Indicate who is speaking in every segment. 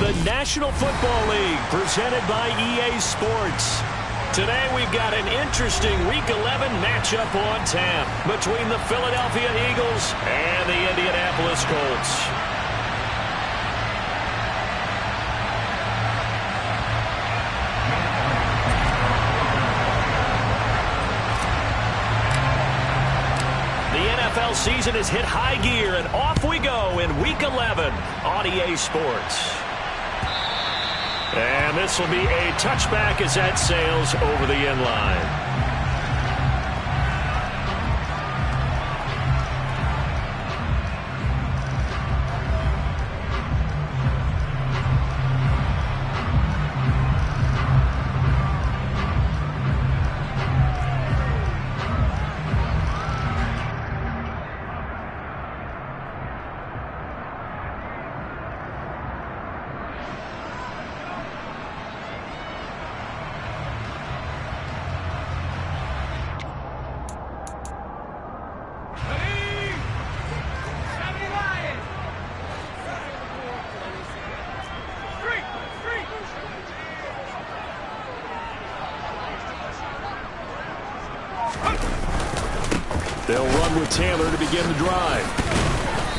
Speaker 1: the National Football League, presented by EA Sports. Today we've got an interesting Week 11 matchup on tap between the Philadelphia Eagles and the Indianapolis Colts. The NFL season has hit high gear, and off we go in Week 11 on EA Sports. And this will be a touchback as that sails over the end line.
Speaker 2: They'll run with Taylor to begin the drive.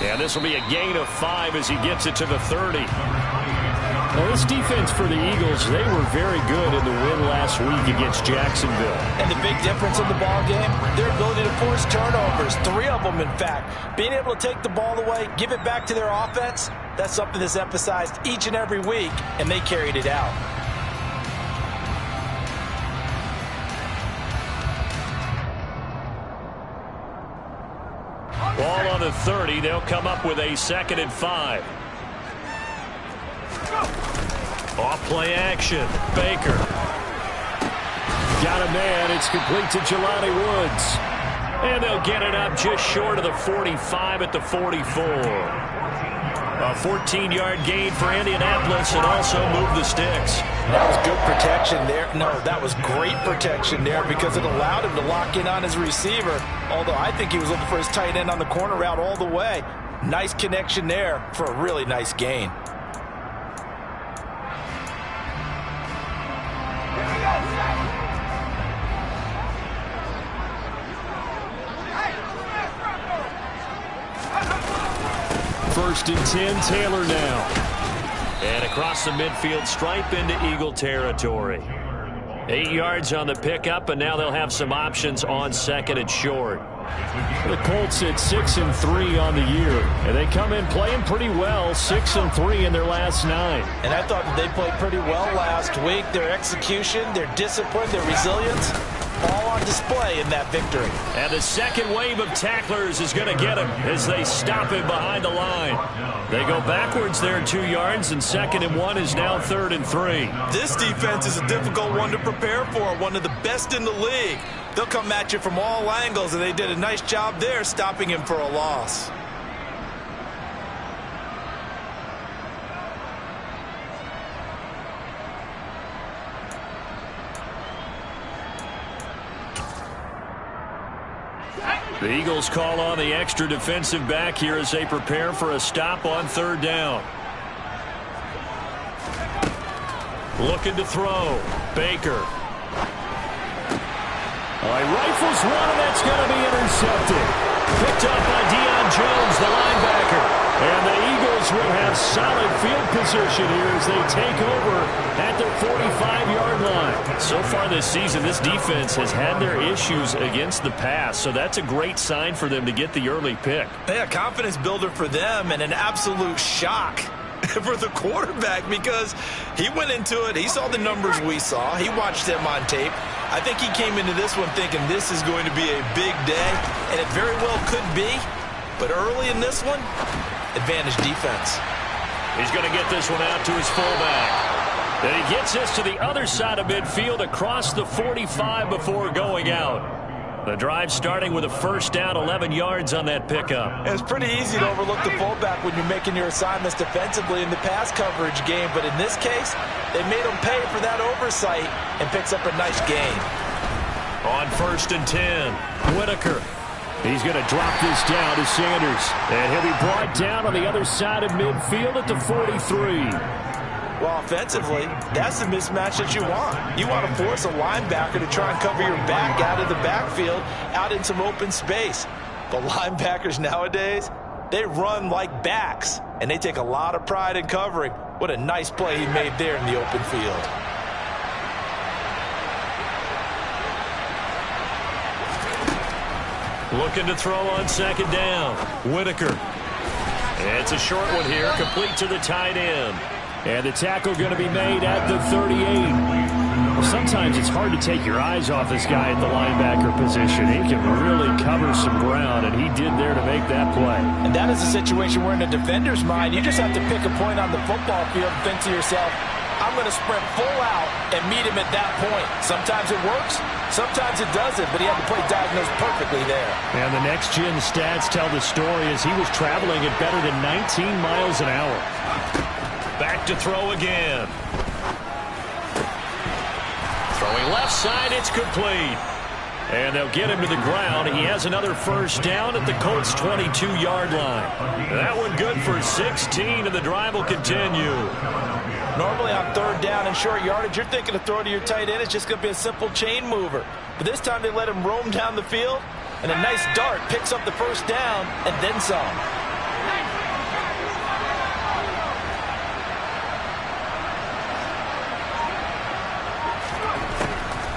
Speaker 1: And this will be a gain of 5 as he gets it to the 30.
Speaker 2: Well, this defense for the Eagles, they were very good in the win last week against Jacksonville.
Speaker 3: And the big difference in the ball game, their ability to force turnovers, 3 of them in fact. Being able to take the ball away, give it back to their offense, that's something that's emphasized each and every week, and they carried it out.
Speaker 1: Ball on the 30. They'll come up with a 2nd and 5. Off play action. Baker.
Speaker 2: Got a man. It's complete to Jelani Woods.
Speaker 1: And they'll get it up just short of the 45 at the 44. A 14-yard gain for Indianapolis and also move the sticks.
Speaker 3: That was good protection there. No, that was great protection there because it allowed him to lock in on his receiver, although I think he was looking for his tight end on the corner route all the way. Nice connection there for a really nice gain.
Speaker 2: First and 10, Taylor now.
Speaker 1: And across the midfield stripe into Eagle territory. 8 yards on the pickup, and now they'll have some options on 2nd and short.
Speaker 2: The Colts at 6-3 on the year, and they come in playing pretty well, 6-3 in their last 9.
Speaker 3: And I thought that they played pretty well last week. Their execution, their discipline, their resilience, all on display in that victory.
Speaker 1: And the second wave of tacklers is going to get him as they stop him behind the line. They go backwards there 2 yards, and 2nd and 1 is now 3rd and 3.
Speaker 3: This defense is a difficult one to prepare for, one of the best in the league. They'll come at you from all angles, and they did a nice job there stopping him for a loss.
Speaker 1: The Eagles call on the extra defensive back here as they prepare for a stop on 3rd down. Looking to throw. Baker.
Speaker 2: He rifles one, and that's going to be intercepted.
Speaker 1: Picked up by Deion Jones, the linebacker.
Speaker 2: And the Eagles will have solid field position here as they take over at their 45-yard line.
Speaker 1: So far this season, this defense has had their issues against the pass, so that's a great sign for them to get the early pick.
Speaker 3: Yeah, confidence builder for them and an absolute shock for the quarterback because he went into it. He saw the numbers we saw. He watched them on tape. I think he came into this one thinking this is going to be a big day, and it very well could be. But early in this one, advantage defense.
Speaker 1: He's going to get this one out to his fullback. And he gets this to the other side of midfield across the 45 before going out. The drive starting with a 1st down, 11 yards on that pickup.
Speaker 3: It's pretty easy to overlook the fullback when you're making your assignments defensively in the pass coverage game. But in this case, they made him pay for that oversight and picks up a nice gain.
Speaker 1: On 1st and 10, Whitaker.
Speaker 2: He's going to drop this down to Sanders. And he'll be brought down on the other side of midfield at the 43.
Speaker 3: Well, offensively, that's the mismatch that you want. You want to force a linebacker to try and cover your back out of the backfield, out in some open space. But linebackers nowadays, they run like backs, and they take a lot of pride in covering. What a nice play he made there in the open field.
Speaker 1: Looking to throw on second down. Whitaker. It's a short one here, complete to the tight end.
Speaker 2: And the tackle going to be made at the 38. Well, sometimes it's hard to take your eyes off this guy at the linebacker position. He can really cover some ground, and he did there to make that play.
Speaker 3: And that is a situation where in a defender's mind, you just have to pick a point on the football field and think to yourself, I'm going to sprint full out and meet him at that point. Sometimes it works, sometimes it doesn't, but he had the play diagnosed perfectly there.
Speaker 2: And the next-gen stats tell the story as he was traveling at better than 19 miles an hour.
Speaker 1: Back to throw again. Throwing left side, it's complete. And they'll get him to the ground. He has another first down at the Colts' 22-yard line. That one good for 16, and the drive will continue.
Speaker 3: Normally on third down and short yardage, you're thinking to throw to your tight end. It's just going to be a simple chain mover. But this time they let him roam down the field, and a nice dart picks up the first down and then some.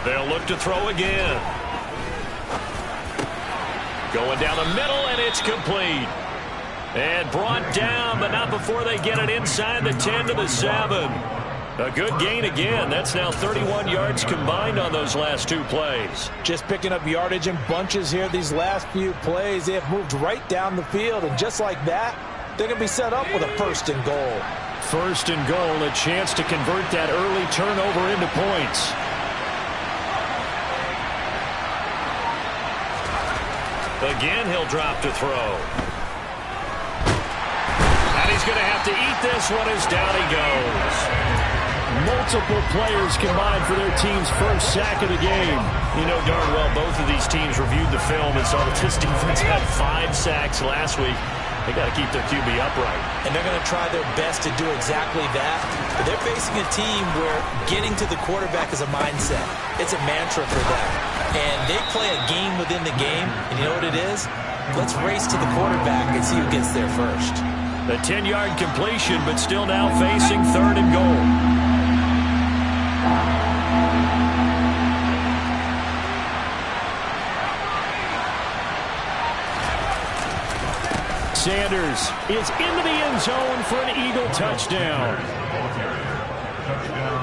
Speaker 1: They'll look to throw again. Going down the middle, and it's complete. And brought down, but not before they get it inside the 10 to the 7. A good gain again. That's now 31 yards combined on those last two plays.
Speaker 3: Just picking up yardage in bunches here these last few plays. They have moved right down the field, and just like that, they're going to be set up with a first and goal.
Speaker 2: First and goal, a chance to convert that early turnover into points.
Speaker 1: Again, he'll drop to throw. And he's going to have to eat this one as down he goes.
Speaker 2: Multiple players combined for their team's first sack of the game.
Speaker 1: You know darn well both of these teams reviewed the film and saw that this defense had 5 sacks last week. They got to keep their QB upright.
Speaker 3: And they're going to try their best to do exactly that. But they're facing a team where getting to the quarterback is a mindset. It's a mantra for them. And they play a game within the game. And you know what it is? Let's race to the quarterback and see who gets there first.
Speaker 1: The 10-yard completion, but still now facing third and goal.
Speaker 2: Sanders is into the end zone for an Eagle touchdown.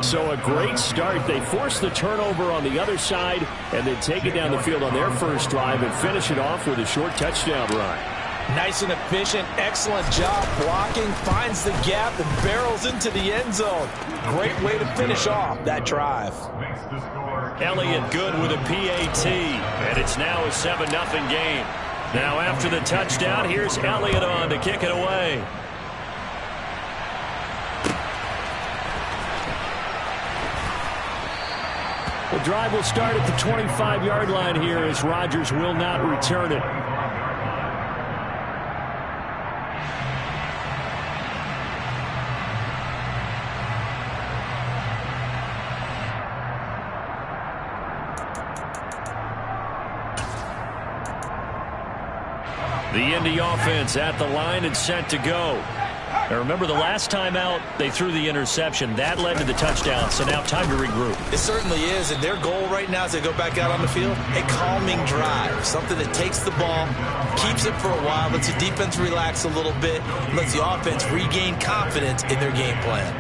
Speaker 2: So a great start. They force the turnover on the other side and then take it down the field on their first drive and finish it off with a short touchdown run.
Speaker 3: Nice and efficient. Excellent job blocking. Finds the gap and barrels into the end zone. Great way to finish off that drive.
Speaker 1: Elliott good with a PAT. And it's now a 7-0 game. Now after the touchdown, here's Elliott on to kick it away.
Speaker 2: The drive will start at the 25-yard line here as Rodgers will not return it.
Speaker 1: The Indy offense at the line and set to go. Now remember, the last time out, they threw the interception. That led to the touchdown, so now time to regroup.
Speaker 3: It certainly is, and their goal right now as they go back out on the field, a calming drive, something that takes the ball, keeps it for a while, lets the defense relax a little bit, lets the offense regain confidence in their game plan.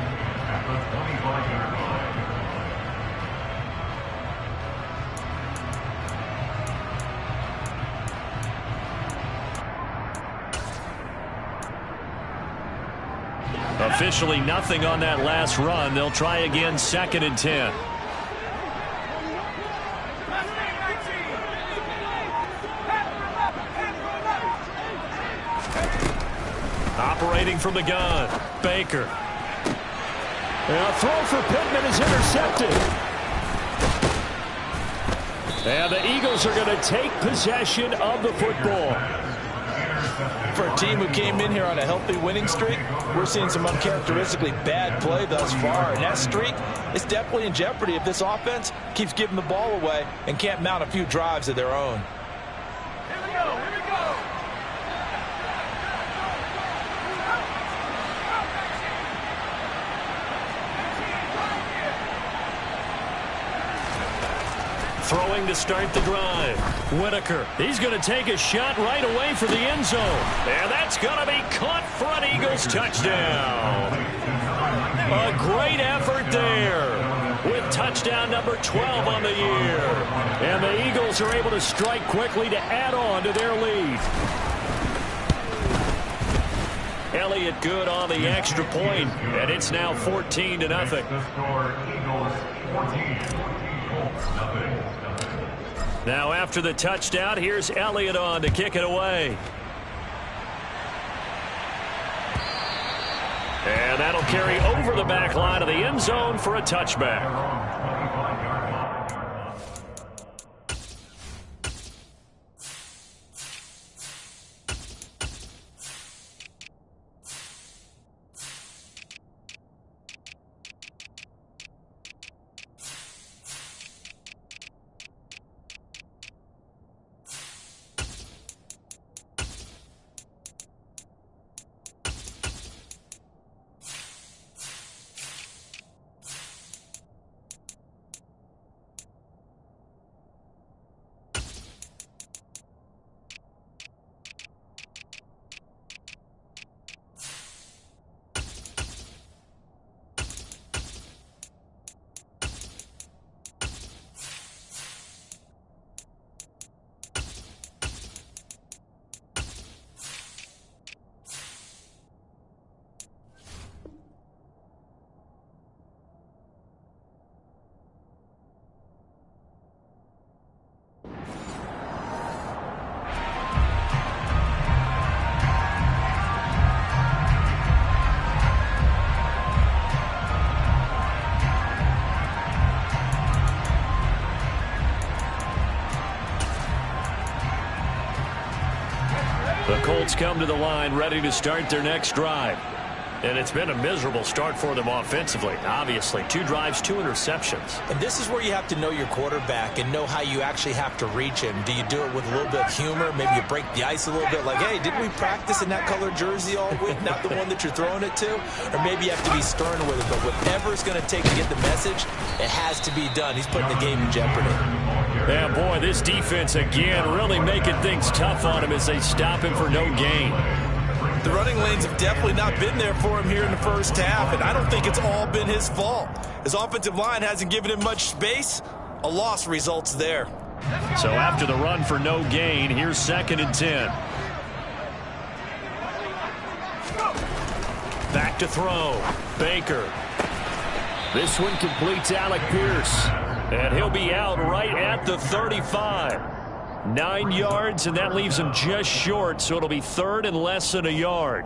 Speaker 1: Officially nothing on that last run. They'll try again, 2nd and 10. Operating from the gun, Baker.
Speaker 2: And a throw for Pittman is intercepted. And the Eagles are going to take possession of the football.
Speaker 3: for a team who came in here on a healthy winning streak, we're seeing some uncharacteristically bad play thus far. And that streak is definitely in jeopardy if this offense keeps giving the ball away and can't mount a few drives of their own.
Speaker 4: Here we go.
Speaker 1: Throwing to start the drive. Whitaker. He's going to take a shot right away for the end zone. And that's going to be caught for an Eagles touchdown. A great effort there with touchdown number 12 on the year. And the Eagles are able to strike quickly to add on to their lead. Elliott good on the extra point, and it's now 14-0. Now after the touchdown, here's Elliott on to kick it away. And that'll carry over the back line of the end zone for a touchback. The Colts come to the line ready to start their next drive. And it's been a miserable start for them offensively. Obviously, 2 drives, 2 interceptions.
Speaker 3: And this is where you have to know your quarterback and know how you actually have to reach him. Do you do it with a little bit of humor? Maybe you break the ice a little bit like, hey, didn't we practice in that colored jersey all week? Not the one that you're throwing it to? Or maybe you have to be stern with it. But whatever it's going to take to get the message, it has to be done. He's putting the game in jeopardy.
Speaker 1: Yeah, boy, this defense again really making things tough on him as they stop him for no gain.
Speaker 3: The running lanes have definitely not been there for him here in the first half, and I don't think it's all been his fault. His offensive line hasn't given him much space. A loss results there.
Speaker 1: So after the run for no gain, here's 2nd and 10. Back to throw. Baker. This one completes Alec Pierce. And he'll be out right at the 35. 9 yards, and that leaves him just short, so it'll be 3rd and less than a yard.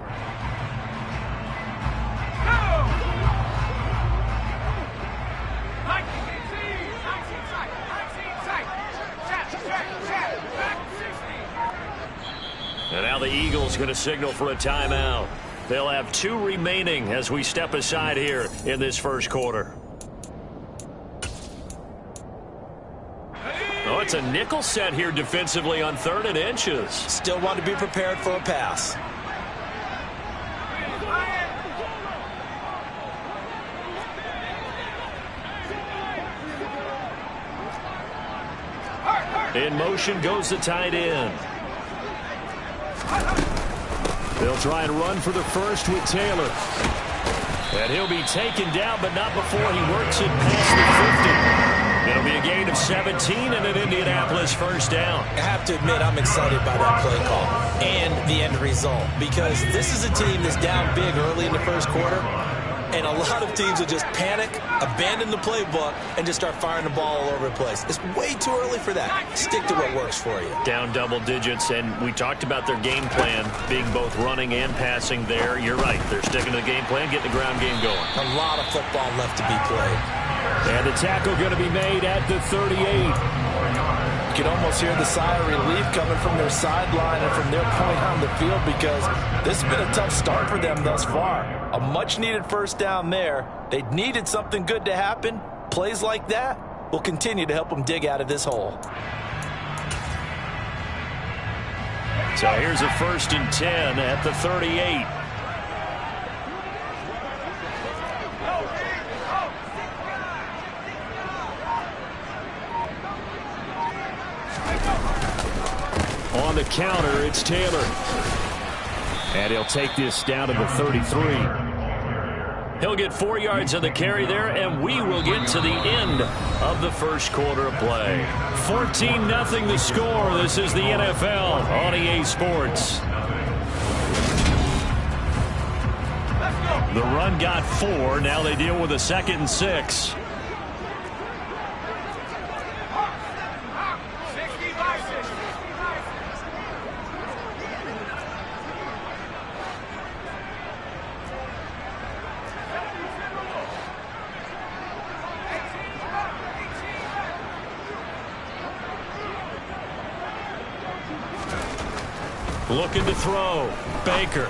Speaker 1: And now the Eagles going to signal for a timeout. They'll have 2 remaining as we step aside here in this first quarter. Oh, it's a nickel set here defensively on 3rd and inches.
Speaker 3: Still want to be prepared for a pass.
Speaker 1: In motion goes the tight end. They'll try and run for the first with Taylor. And he'll be taken down, but not before he works it past the 50. It'll be a gain of 17 and an Indianapolis first down.
Speaker 3: I have to admit, I'm excited by that play call and the end result, because this is a team that's down big early in the first quarter, and a lot of teams will just panic, abandon the playbook, and just start firing the ball all over the place. It's way too early for that. Stick to what works for you.
Speaker 1: Down double digits, and we talked about their game plan being both running and passing there. You're right. They're sticking to the game plan, getting the ground game going.
Speaker 3: A lot of football left to be played.
Speaker 1: And the tackle going to be made at the 38.
Speaker 3: You can almost hear the sigh of relief coming from their sideline and from their point on the field, because this has been a tough start for them thus far. A much-needed first down there. They needed something good to happen. Plays like that will continue to help them dig out of this hole.
Speaker 1: So here's a 1st and 10 at the 38. On the counter, it's Taylor. And he'll take this down to the 33. He'll get 4 yards on the carry there, and we will get to the end of the first quarter of play. 14-0 the score. This is the NFL on EA Sports. The run got 4. Now they deal with a 2nd and 6. Looking to throw. Baker.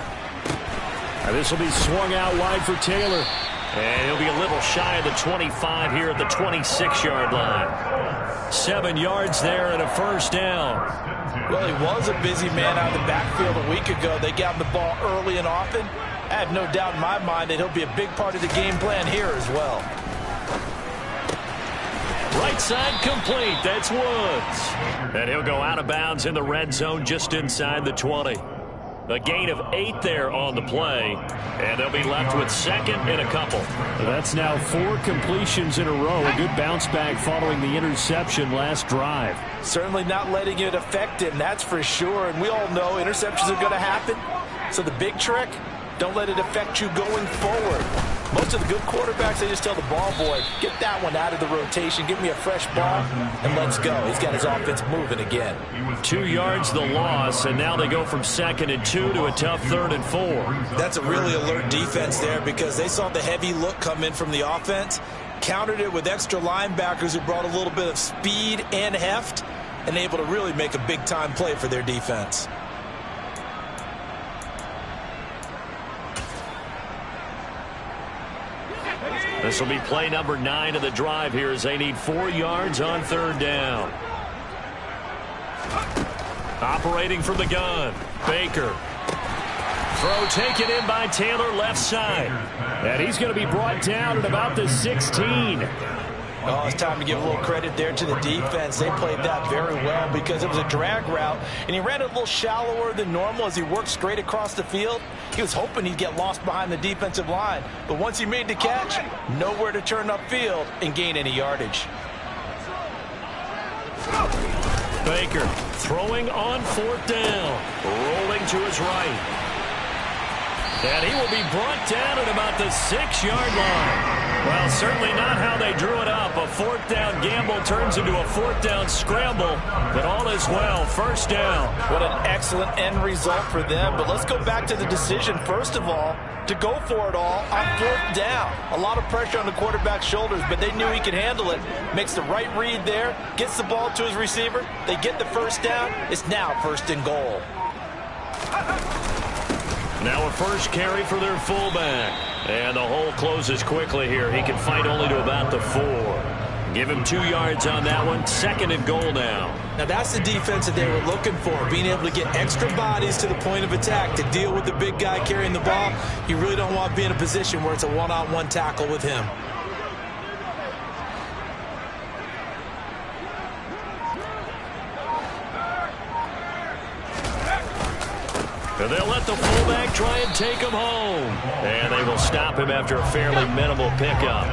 Speaker 1: Now this will be swung out wide for Taylor. And he'll be a little shy of the 25 here at the 26-yard line. 7 yards there and a first down.
Speaker 3: Well, he was a busy man out of the backfield a week ago. They got him the ball early and often. I have no doubt in my mind that he'll be a big part of the game plan here as well.
Speaker 1: Right side complete. That's Woods. And he'll go out of bounds in the red zone just inside the 20. A gain of 8 there on the play. And they'll be left with 2nd and a couple.
Speaker 2: That's now 4 completions in a row. A good bounce back following the interception last drive.
Speaker 3: Certainly not letting it affect him, that's for sure. And we all know interceptions are going to happen. So the big trick, don't let it affect you going forward. Most of the good quarterbacks, they just tell the ball boy, get that one out of the rotation, give me a fresh ball, and let's go. He's got his offense moving again.
Speaker 1: 2 yards the loss, and now they go from 2nd and 2 to a tough 3rd and 4.
Speaker 3: That's a really alert defense there, because they saw the heavy look come in from the offense, countered it with extra linebackers who brought a little bit of speed and heft, and able to really make a big-time play for their defense.
Speaker 1: This will be play number 9 of the drive here as they need 4 yards on 3rd down. Operating from the gun, Baker. Throw taken in by Taylor, left side.
Speaker 2: And he's going to be brought down at about the 16.
Speaker 3: Oh, it's time to give a little credit there to the defense. They played that very well because it was a drag route, and he ran it a little shallower than normal as he worked straight across the field. He was hoping he'd get lost behind the defensive line, but once he made the catch, nowhere to turn upfield and gain any yardage.
Speaker 1: Baker throwing on 4th down, rolling to his right. And he will be brought down at about the 6-yard line. Well, certainly not how they drew it up. A 4th down gamble turns into a 4th down scramble, but all is well. First down.
Speaker 3: What an excellent end result for them. But let's go back to the decision, first of all, to go for it all on 4th down. A lot of pressure on the quarterback's shoulders, but they knew he could handle it. Makes the right read there, gets the ball to his receiver. They get the first down. It's now 1st and goal.
Speaker 1: Now a first carry for their fullback. And the hole closes quickly here. He can fight only to about the 4. Give him 2 yards on that one. 2nd and goal now.
Speaker 3: Now that's the defense that they were looking for, being able to get extra bodies to the point of attack to deal with the big guy carrying the ball. You really don't want to be in a position where it's a one-on-one tackle with him.
Speaker 1: And they'll let the fullback try and take him home. And they will stop him after a fairly minimal pickup.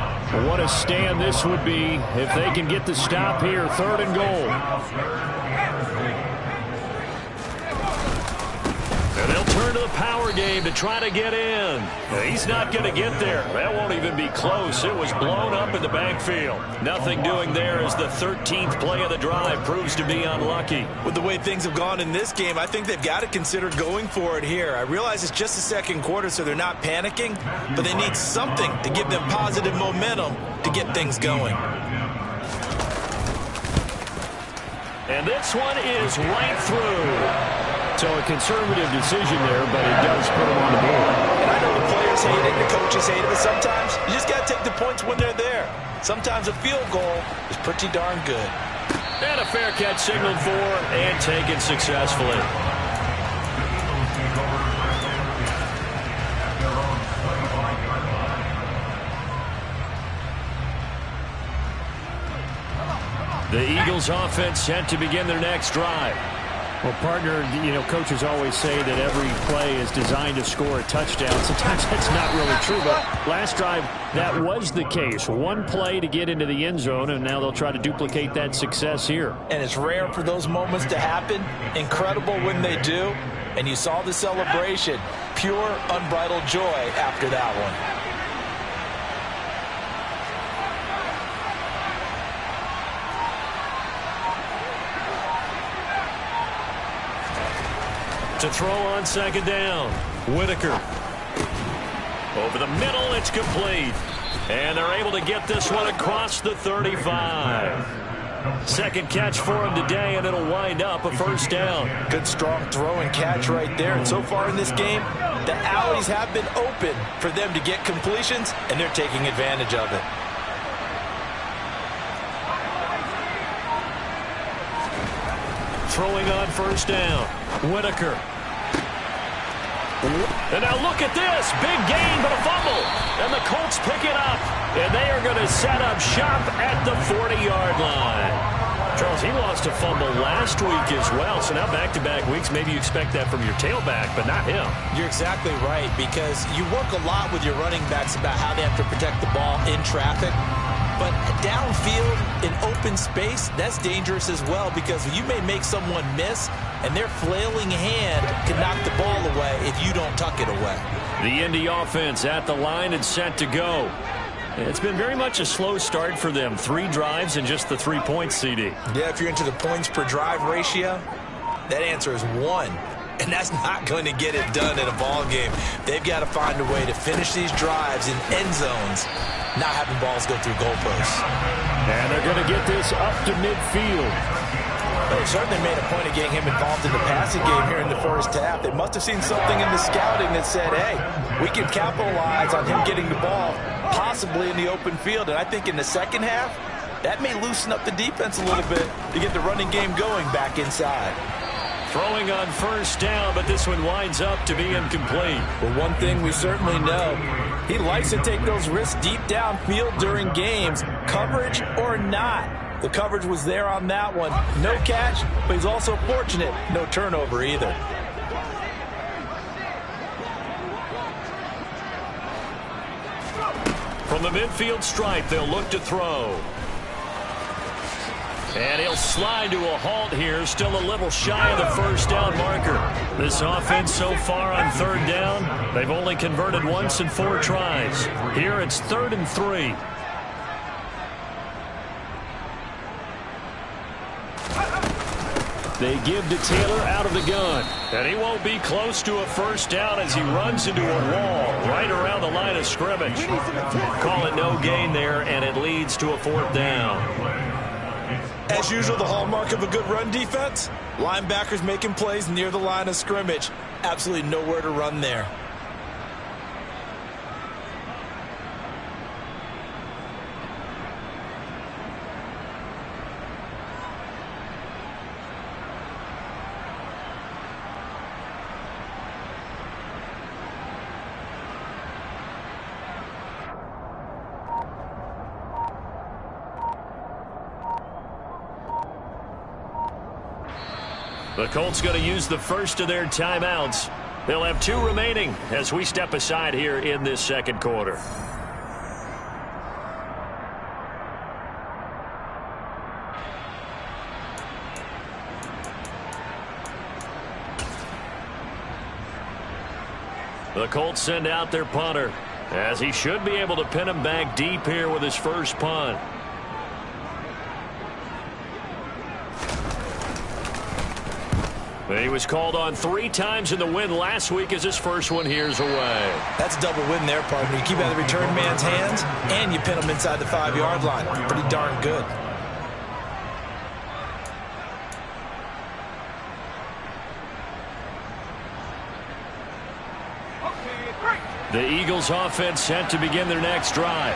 Speaker 2: What a stand this would be if they can get the stop here. 3rd and goal.
Speaker 1: And they'll turn to the power game to try to get in. He's not going to get there. That won't even be close. It was blown up in the backfield. Nothing doing there as the 13th play of the drive proves to be unlucky.
Speaker 3: With the way things have gone in this game, I think they've got to consider going for it here. I realize it's just the 2nd quarter, so they're not panicking, but they need something to give them positive momentum to get things going.
Speaker 1: And this one is right through.
Speaker 2: So a conservative decision there, but it does put them on the board.
Speaker 3: And I know the players hate it, the coaches hate it, but sometimes you just got to take the points when they're there. Sometimes a field goal is pretty darn good.
Speaker 1: And a fair catch signaled for and taken successfully. The Eagles offense set to begin their next drive.
Speaker 2: Well, partner, coaches always say that every play is designed to score a touchdown. Sometimes that's not really true, but last drive, that was the case. One play to get into the end zone, and now they'll try to duplicate that success here.
Speaker 3: And it's rare for those moments to happen. Incredible when they do. And you saw the celebration. Pure, unbridled joy after that one.
Speaker 1: To throw on second down. Whitaker. Over the middle, it's complete. And they're able to get this one across the 35. Second catch for him today, and it'll wind up a first down.
Speaker 3: Good, strong throw and catch right there. And so far in this game, the alleys have been open for them to get completions, and they're taking advantage of it.
Speaker 1: Throwing on first down. Whitaker. And now look at this. Big gain, but a fumble. And the Colts pick it up. And they are going to set up shop at the 40-yard line. Charles, he lost a fumble last week as well. So now back-to-back weeks, maybe you expect that from your tailback, but not him.
Speaker 3: You're exactly right, because you work a lot with your running backs about how they have to protect the ball in traffic. But downfield in open space, that's dangerous as well, because you may make someone miss, and their flailing hand can knock the ball away if you don't tuck it away.
Speaker 1: The Indy offense at the line and set to go. It's been very much a slow start for them. 3 drives and just the 3 points, CD.
Speaker 3: Yeah, if you're into the points per drive ratio, that answer is 1. And that's not going to get it done in a ball game. They've got to find a way to finish these drives in end zones, not having balls go through goalposts.
Speaker 2: And they're going to get this up to midfield.
Speaker 3: They certainly made a point of getting him involved in the passing game here in the first half. They must have seen something in the scouting that said, hey, we can capitalize on him getting the ball, possibly in the open field. And I think in the second half, that may loosen up the defense a little bit to get the running game going back inside.
Speaker 1: Throwing on first down, but this one winds up to be incomplete.
Speaker 3: Well, one thing we certainly know, he likes to take those risks deep downfield during games, coverage or not. The coverage was there on that one. No catch, but he's also fortunate. No turnover either.
Speaker 1: From the midfield stripe, they'll look to throw. And he'll slide to a halt here, still a little shy of the first down marker. This offense so far on third down, they've only converted once in 4 tries. Here it's 3rd and 3. They give to Taylor out of the gun. And he won't be close to a first down as he runs into a wall right around the line of scrimmage. Call it no gain there, and it leads to a 4th down.
Speaker 3: As usual, the hallmark of a good run defense, linebackers making plays near the line of scrimmage. Absolutely nowhere to run there.
Speaker 1: The Colts going to use the first of their timeouts. They'll have 2 remaining as we step aside here in this second quarter. The Colts send out their punter, as he should be able to pin him back deep here with his first punt. He was called on 3 times in the win last week as his first one here's away.
Speaker 3: That's a double win there, partner. You keep out of the return man's hands, and you pin him inside the 5-yard line. Pretty darn good.
Speaker 1: The Eagles offense set to begin their next drive.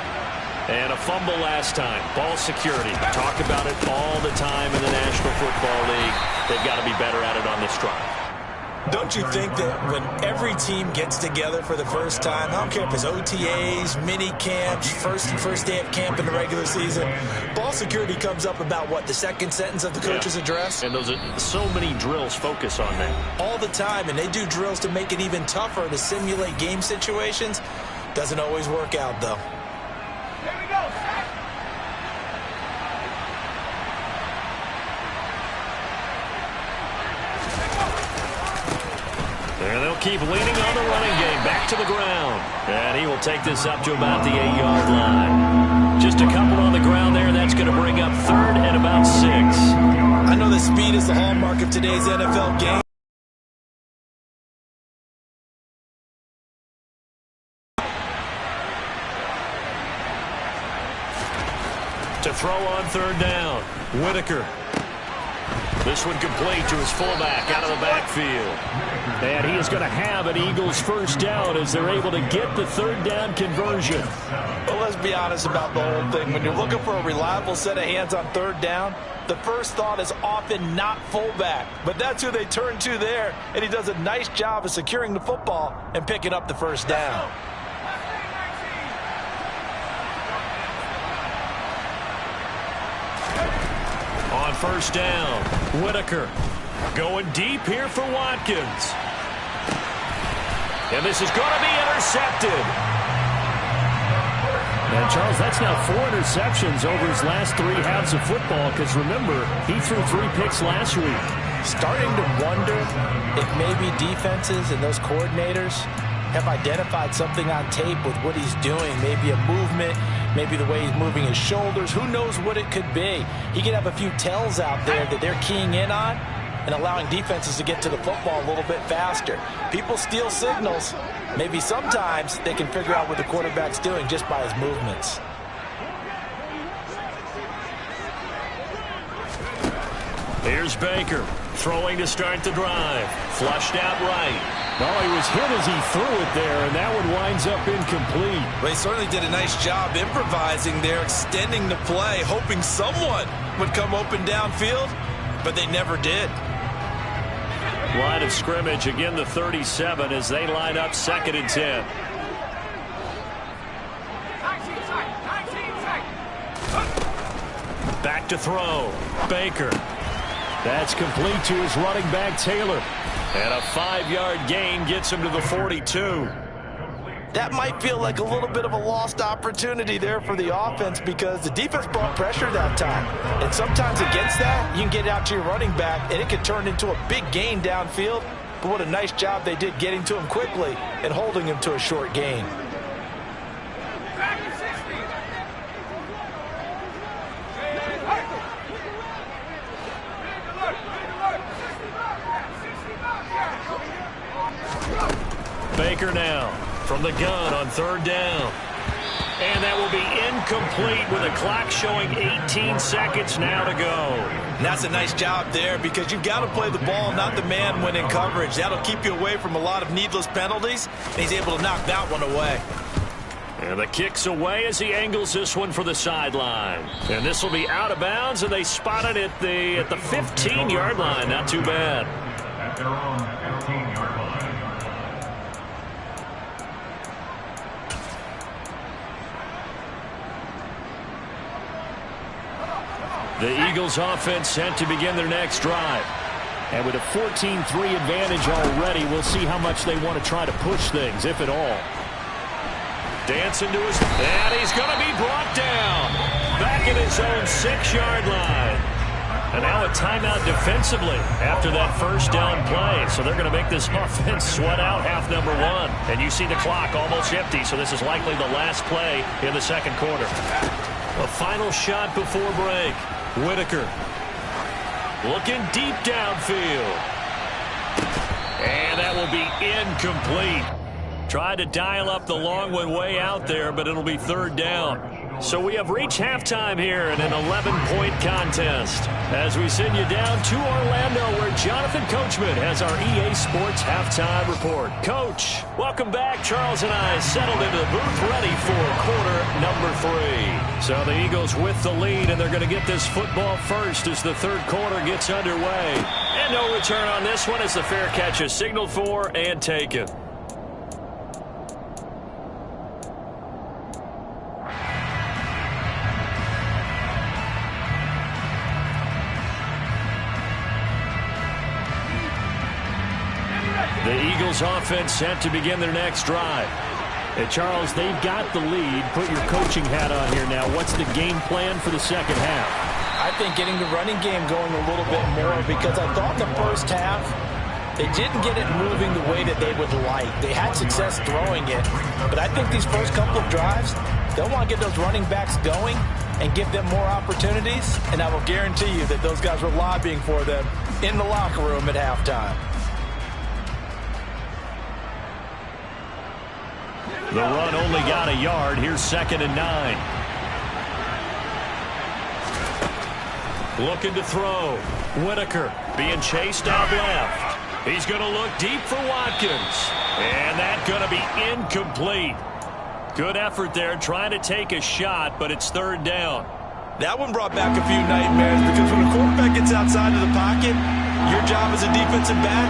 Speaker 1: And a fumble last time. Ball security. Talk about it all the time in the National Football League. They've got to be better at it on this drive.
Speaker 3: Don't you think that when every team gets together for the first time, I don't care if it's OTAs, mini camps, first day of camp in the regular season, ball security comes up about what, the second sentence of the coach's address?
Speaker 1: And those are so many drills focus on that.
Speaker 3: All the time, and they do drills to make it even tougher to simulate game situations. Doesn't always work out, though.
Speaker 4: Here we go.
Speaker 1: And they'll keep leaning on the running game. Back to the ground. And he will take this up to about the 8-yard line. Just a couple on the ground there. That's going to bring up third and about 6.
Speaker 3: I know that speed is the hallmark of today's NFL game.
Speaker 1: To throw on third down. Whitaker. This one complete to his fullback out of the backfield.
Speaker 2: And he is going to have an Eagles first down as they're able to get the third down conversion.
Speaker 3: Well, let's be honest about the whole thing. When you're looking for a reliable set of hands on third down, the first thought is often not fullback. But that's who they turn to there, and he does a nice job of securing the football and picking up the first down.
Speaker 1: On first down, Whitaker going deep here for Watkins. And this is going to be intercepted.
Speaker 2: And, Charles, that's now 4 interceptions over his last 3 halves of football because, remember, he threw 3 picks last week.
Speaker 3: Starting to wonder if maybe defenses and those coordinators have identified something on tape with what he's doing, maybe a movement, maybe the way he's moving his shoulders. Who knows what it could be? He could have a few tells out there that they're keying in on and allowing defenses to get to the football a little bit faster. People steal signals. Maybe sometimes they can figure out what the quarterback's doing just by his movements.
Speaker 1: Here's Baker throwing to start the drive. Flushed out right.
Speaker 2: Well, he was hit as he threw it there, and that one winds up incomplete.
Speaker 3: Well, he certainly did a nice job improvising there, extending the play, hoping someone would come open downfield, but they never did.
Speaker 1: Line of scrimmage, again the 37 as they line up 2nd and 10. Back to throw. Baker. That's complete to his running back, Taylor. And a 5-yard gain gets him to the 42.
Speaker 3: That might feel like a little bit of a lost opportunity there for the offense because the defense brought pressure that time. And sometimes against that, you can get out to your running back, and it can turn into a big gain downfield. But what a nice job they did getting to him quickly and holding him to a short gain.
Speaker 1: Baker now from the gun on third down. And that will be incomplete with a clock showing 18 seconds now to go.
Speaker 3: And that's a nice job there because you've got to play the ball, not the man when in coverage. That'll keep you away from a lot of needless penalties, and he's able to knock that one away.
Speaker 1: And the kick's away as he angles this one for the sideline. And this will be out of bounds, and they spot it at the 15-yard line. Not too bad.
Speaker 5: At their own 15-yard line.
Speaker 1: The Eagles offense set to begin their next drive.
Speaker 2: And with a 14-3 advantage already, we'll see how much they want to try to push things, if at all.
Speaker 1: Dancing to his... And he's going to be brought down. Back at his own 6-yard line. And now a timeout defensively after that first down play. So they're going to make this offense sweat out half number 1. And you see the clock almost empty, so this is likely the last play in the second quarter. A final shot before break. Whitaker looking deep downfield. And that will be incomplete. Tried to dial up the long one way out there, but it'll be third down. So we have reached halftime here in an 11-point contest as we send you down to Orlando where Jonathan Coachman has our EA Sports halftime report. Coach, welcome back. Charles and I settled into the booth ready for quarter number 3. So the Eagles with the lead, and they're going to get this football first as the third quarter gets underway. And no return on this one as the fair catch is signaled for and taken. The Eagles offense set to begin their next drive. And Charles, they've got the lead. Put your coaching hat on here now. What's the game plan for the second half?
Speaker 3: I think getting the running game going a little bit more, because I thought the first half they didn't get it moving the way that they would like. They had success throwing it, but I think these first couple of drives, they'll want to get those running backs going and give them more opportunities, and I will guarantee you that those guys were lobbying for them in the locker room at halftime.
Speaker 1: The run only got a yard. Here's 2nd and 9. Looking to throw. Whitaker being chased out left. He's going to look deep for Watkins. And that's going to be incomplete. Good effort there trying to take a shot, but it's 3rd down.
Speaker 3: That one brought back a few nightmares, because when a quarterback gets outside of the pocket, your job as a defensive back,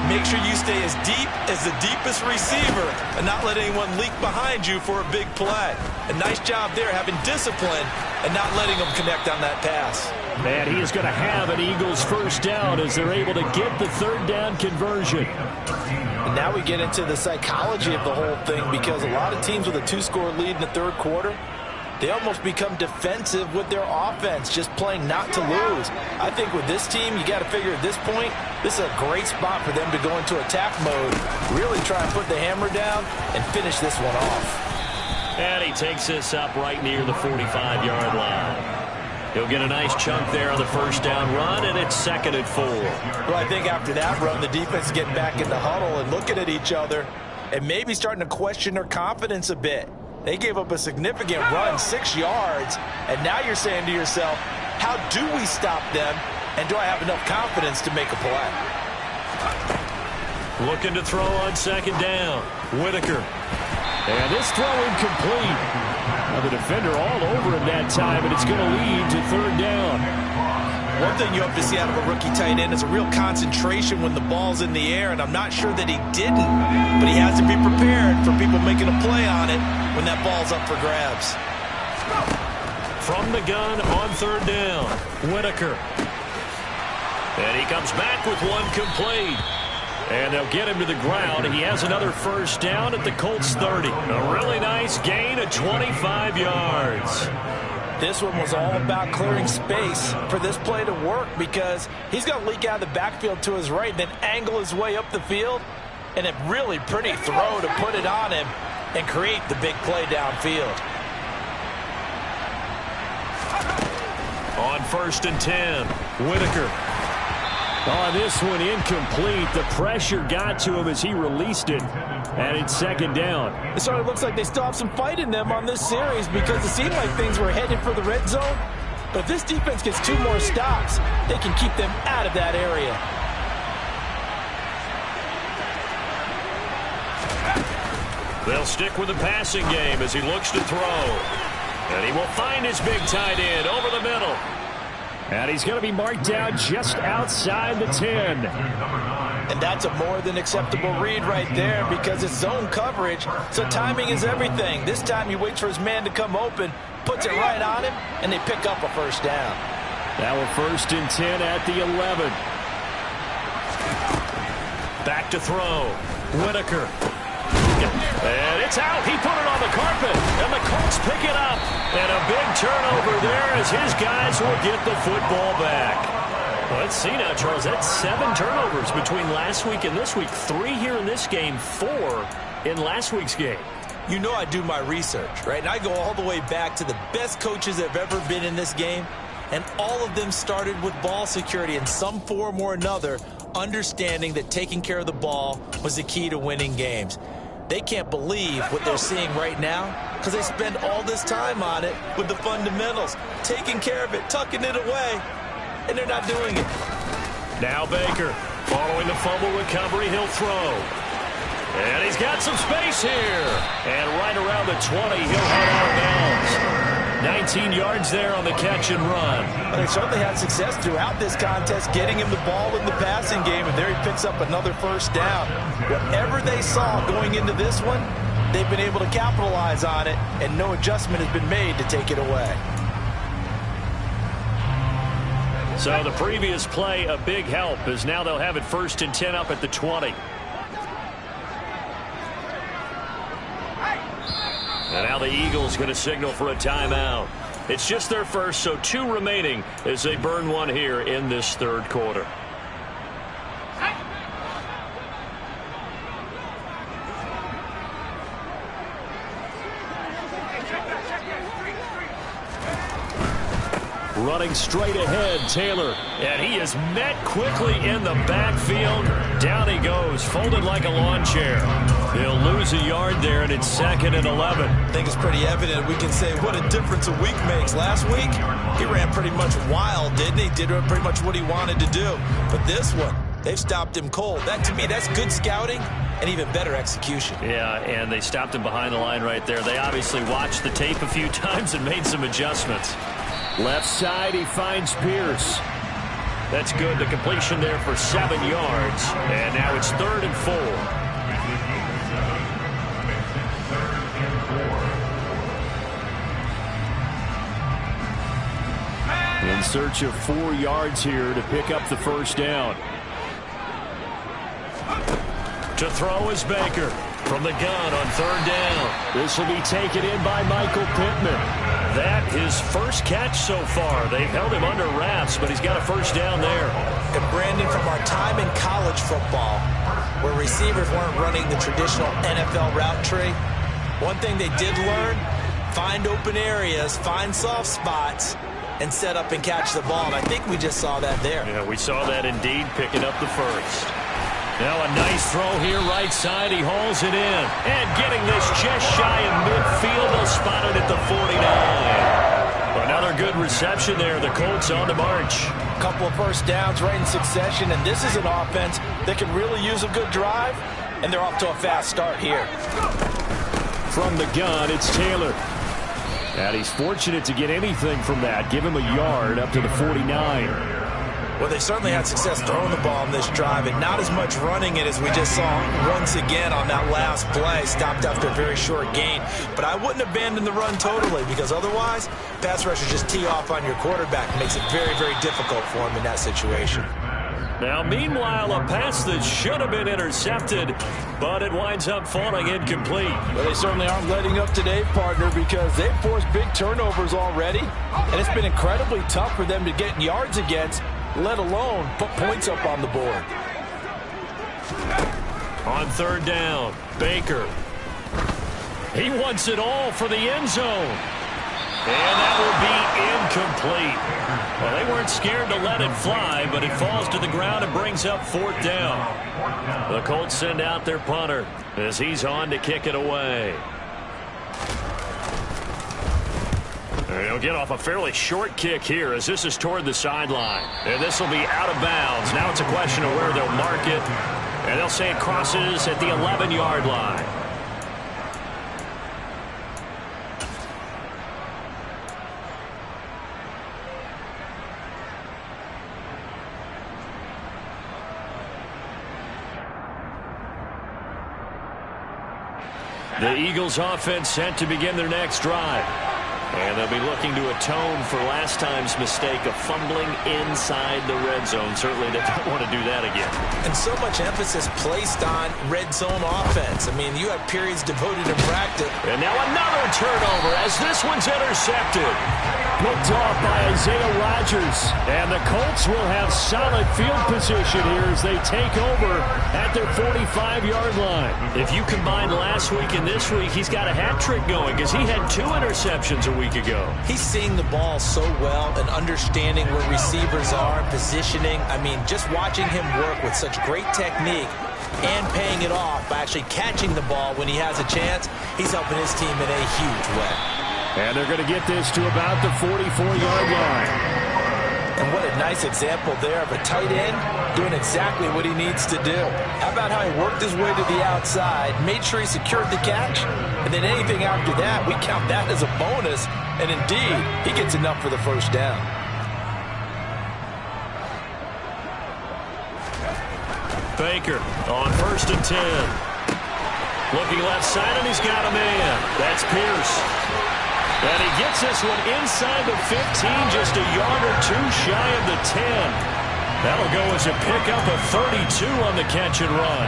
Speaker 3: make sure you stay as deep as the deepest receiver and not let anyone leak behind you for a big play. A nice job there, having discipline and not letting them connect on that pass.
Speaker 1: And he is going to have an Eagles first down as they're able to get the 3rd down conversion.
Speaker 3: And now we get into the psychology of the whole thing, because a lot of teams with a 2-score lead in the third quarter, they almost become defensive with their offense, just playing not to lose. I think with this team, you got to figure at this point, this is a great spot for them to go into attack mode, really try and put the hammer down and finish this one off.
Speaker 1: And he takes this up right near the 45-yard line. He'll get a nice chunk there on the first down run, and it's 2nd and 4.
Speaker 3: Well, I think after that run, the defense is getting back in the huddle and looking at each other and maybe starting to question their confidence a bit. They gave up a significant run, 6 yards, and now you're saying to yourself, how do we stop them, and do I have enough confidence to make a play?
Speaker 1: Looking to throw on 2nd down. Whitaker. And this throw incomplete. Now the defender all over him that time, and it's going to lead to 3rd down.
Speaker 3: One thing you hope to see out of a rookie tight end is a real concentration when the ball's in the air, and I'm not sure that he didn't, but he has to be prepared for people making a play on it when that ball's up for grabs.
Speaker 1: From the gun on 3rd down, Whitaker. And he comes back with one complete. And they'll get him to the ground. He has another first down at the Colts 30. A really nice gain of 25 yards.
Speaker 3: This one was all about clearing space for this play to work, because he's going to leak out of the backfield to his right and then angle his way up the field. And a really pretty throw to put it on him and create the big play downfield.
Speaker 1: On 1st and 10, Whitaker. On this one, incomplete. The pressure got to him as he released it. And it's 2nd down.
Speaker 3: It sort of looks like they still have some fight in them on this series, because it seemed like things were headed for the red zone. But if this defense gets 2 more stops, they can keep them out of that area.
Speaker 1: They'll stick with the passing game as he looks to throw. And he will find his big tight end over the middle. And he's going to be marked down just outside the 10.
Speaker 3: And that's a more than acceptable read right there, because it's zone coverage, so timing is everything. This time he waits for his man to come open, puts it right on him, and they pick up a first down.
Speaker 1: Now a 1st and 10 at the 11. Back to throw. Whitaker. And it's out. He put it on the carpet, and the Colts pick it up. And a big turnover there as his guys will get the football back. Well, let's see now, Charles. That's 7 turnovers between last week and this week. 3 here in this game, 4 in last week's game.
Speaker 3: You know I do my research, right? And I go all the way back to the best coaches that have ever been in this game, and all of them started with ball security in some form or another, understanding that taking care of the ball was the key to winning games. they can't believe what they're seeing right now because they spend all this time on it with the fundamentals, taking care of it, tucking it away, and they're not doing it.
Speaker 1: Now Baker, following the fumble recovery, he'll throw. And he's got some space here. And right around the 20, he'll head out of bounds. 19 yards there on the catch and run.
Speaker 3: But they certainly had success throughout this contest, getting him the ball in the passing game, and there he picks up another first down. Whatever they saw going into this one, they've been able to capitalize on it, and no adjustment has been made to take it away.
Speaker 1: So the previous play, a big help, as now they'll have it 1st and 10 up at the 20. And now the Eagles going to signal for a timeout. It's just their first, so 2 remaining as they burn one here in this 3rd quarter. Running straight ahead, Taylor. And he is met quickly in the backfield. Down he goes, folded like a lawn chair. He'll lose a yard there, and it's 2nd and 11.
Speaker 3: I think it's pretty evident. We can say what a difference a week makes. Last week, he ran pretty much wild, didn't he? Did pretty much what he wanted to do. But this one, they've stopped him cold. That, to me, that's good scouting and even better execution.
Speaker 1: Yeah, and they stopped him behind the line right there. They obviously watched the tape a few times and made some adjustments. Left side, he finds Pierce. That's good. The completion there for 7 yards. And now it's 3rd and 4. In search of 4 yards here to pick up the first down. To throw is Baker from the gun on 3rd down. This will be taken in by Michael Pittman. That his first catch so far. They've held him under wraps, but he's got a first down there.
Speaker 3: And Brandon, from our time in college football, where receivers weren't running the traditional NFL route tree, one thing they did learn, find open areas, find soft spots, and set up and catch the ball. And I think we just saw that there.
Speaker 1: Yeah, we saw that indeed, picking up the first. Now a nice throw here, right side. He hauls it in. And getting this just shy of midfield. They'll spot it at the 49. Another good reception there. The Colts on the march.
Speaker 3: A couple of first downs right in succession, and this is an offense that can really use a good drive, and they're off to a fast start here.
Speaker 1: From the gun, it's Taylor. And he's fortunate to get anything from that. Give him a yard up to the 49.
Speaker 3: Well, they certainly had success throwing the ball in this drive, and not as much running it as we just saw once again on that last play. Stopped after a very short gain. But I wouldn't abandon the run totally, because otherwise, pass rushers just tee off on your quarterback. It makes it very, very difficult for him in that situation.
Speaker 1: Now, meanwhile, a pass that should have been intercepted, but it winds up falling incomplete.
Speaker 3: Well, they certainly aren't letting up today, partner, because they've forced big turnovers already, and it's been incredibly tough for them to get yards against, let alone put points up on the board.
Speaker 1: On 3rd down, Baker. He wants it all for the end zone. And that will be incomplete. Well, they weren't scared to let it fly, but it falls to the ground and brings up 4th down. The Colts send out their punter as he's on to kick it away. And he'll get off a fairly short kick here as this is toward the sideline. And this will be out of bounds. Now it's a question of where they'll mark it. And they'll say it crosses at the 11-yard line. The Eagles offense set to begin their next drive. And they'll be looking to atone for last time's mistake of fumbling inside the red zone. Certainly they don't want to do that again.
Speaker 3: And so much emphasis placed on red zone offense. I mean, you have periods devoted to practice.
Speaker 1: And now another turnover as this one's intercepted. Picked off by Isaiah Rodgers. And the Colts will have solid field position here as they take over at their 45-yard line. If you combine last week and this week, he's got a hat trick going because he had 2 interceptions a week ago.
Speaker 3: He's seeing the ball so well and understanding where receivers are, positioning. I mean, just watching him work with such great technique and paying it off by actually catching the ball when he has a chance. He's helping his team in a huge way.
Speaker 2: And they're going to get this to about the 44-yard line.
Speaker 3: And what a nice example there of a tight end doing exactly what he needs to do. How about how he worked his way to the outside, made sure he secured the catch, and then anything after that, we count that as a bonus. And indeed, he gets enough for the first down.
Speaker 1: Baker on 1st and 10. Looking left side, and he's got a man. That's Pierce. And he gets this one inside the 15, just a yard or two shy of the 10. That'll go as a pickup of 32 on the catch and run.